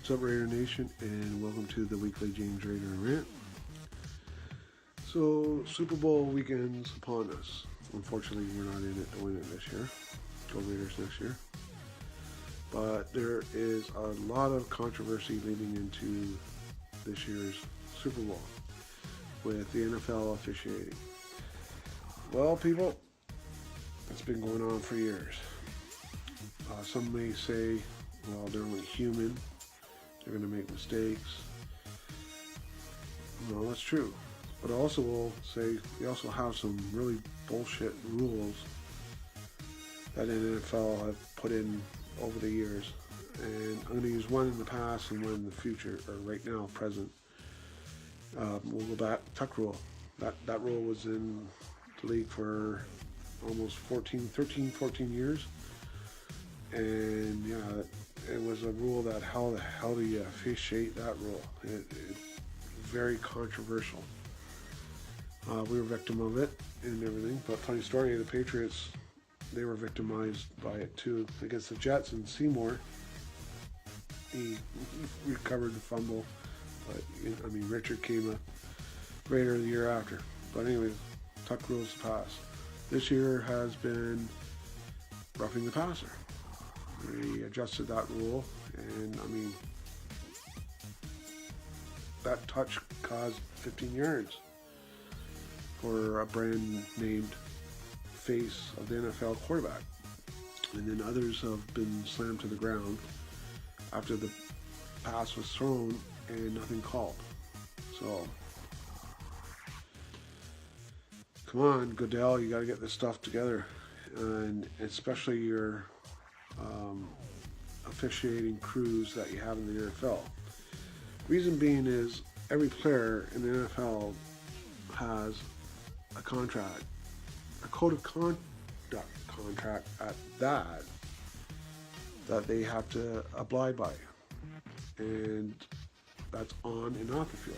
What's up, Raider Nation, and welcome to the weekly James Raider Rant. So, Super Bowl weekend's upon us. Unfortunately, we're not in it to win it this year. Go Raiders next year. But there is a lot of controversy leading into this year's Super Bowl with the NFL officiating. Well, people, it's been going on for years. Some may say, well, they're only human. They're going to make mistakes. No, that's true. But I also will say we also have some really bullshit rules that the NFL have put in over the years. And I'm going to use one in the past and one in the future, or right now, present. We'll go back. Tuck rule. That rule was in the league for almost 14 years. And yeah, it was a rule that how the hell do you officiate that rule? It's very controversial. We were victim of it and everything, but funny story, the Patriots, they were victimized by it too against the Jets, and Seymour, he recovered the fumble, but I mean, Richard came a Raider the year after. But anyways, tuck rules to pass. This year has been roughing the passer. They adjusted that rule, and I mean, that touch caused 15 yards for a brand named face of the NFL quarterback. And then others have been slammed to the ground after the pass was thrown and nothing called. So, come on, Goodell, you got to get this stuff together, and especially your officiating crews that you have in the NFL. Reason being is every player in the NFL has a contract, a code of conduct contract at that they have to abide by, and that's on and off the field.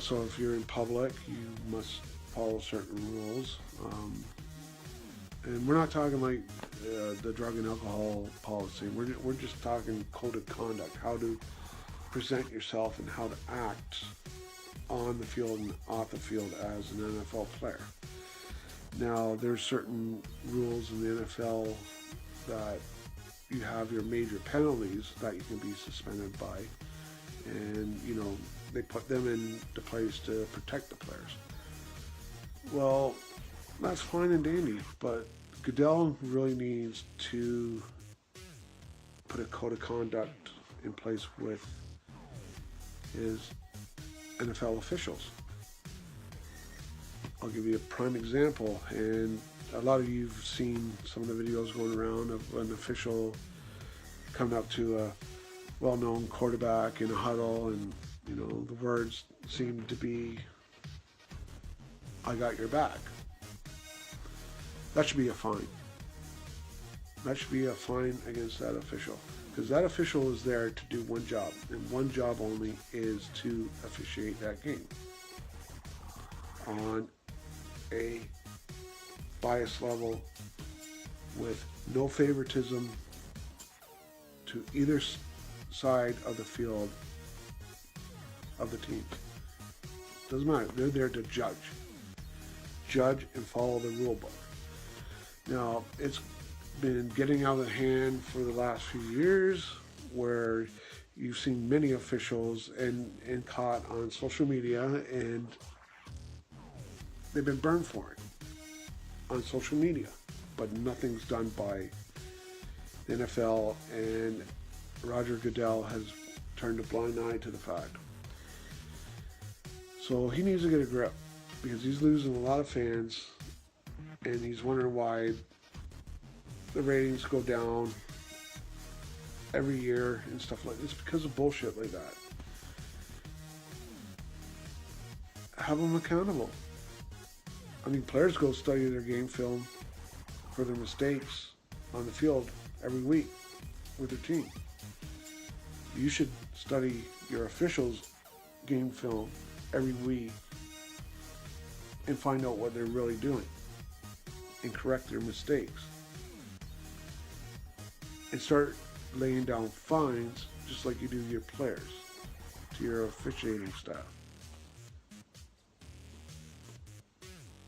So if you're in public, you must follow certain rules. And we're not talking like the drug and alcohol policy. We're just talking code of conduct, how to present yourself and how to act on the field and off the field as an NFL player. Now, there's certain rules in the NFL that you have your major penalties that you can be suspended by, and you know they put them into place to protect the players. Well, that's fine and dandy, but Goodell really needs to put a code of conduct in place with his NFL officials. I'll give you a prime example, and a lot of you've seen some of the videos going around of an official coming up to a well-known quarterback in a huddle, and you know the words seem to be, "I got your back." That should be a fine. That should be a fine against that official, because that official is there to do one job, and one job only is to officiate that game on a bias level with no favoritism to either side of the field of the team. Doesn't matter. They're there to judge and follow the rule book. Now, it's been getting out of hand for the last few years, where you've seen many officials and caught on social media, and they've been burned for it on social media, but nothing's done by the NFL, and Roger Goodell has turned a blind eye to the fact. So he needs to get a grip, because he's losing a lot of fans, and he's wondering why the ratings go down every year and stuff like this, because of bullshit like that. Have them accountable. I mean, players go study their game film for their mistakes on the field every week with their team. You should study your officials' game film every week and find out what they're really doing and correct their mistakes. And start laying down fines just like you do your players, to your officiating staff.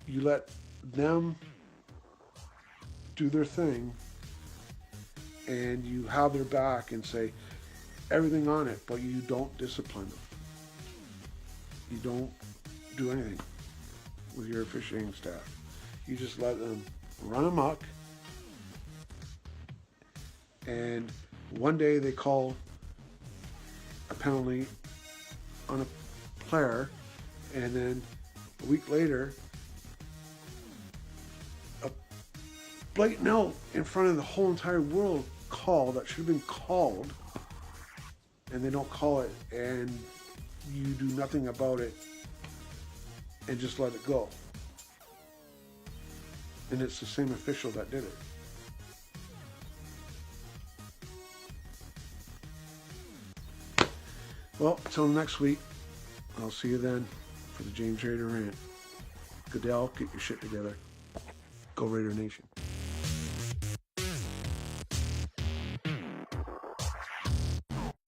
You let them do their thing, and you have their back and say everything on it, but you don't discipline them. You don't do anything with your officiating staff. You just let them run amok, and one day they call a penalty on a player, and then a week later a blatant out in front of the whole entire world call that should have been called, and they don't call it, and you do nothing about it and just let it go. And it's the same official that did it. Well, until next week, I'll see you then for the James Raider Rant. Goodell, get your shit together. Go Raider Nation.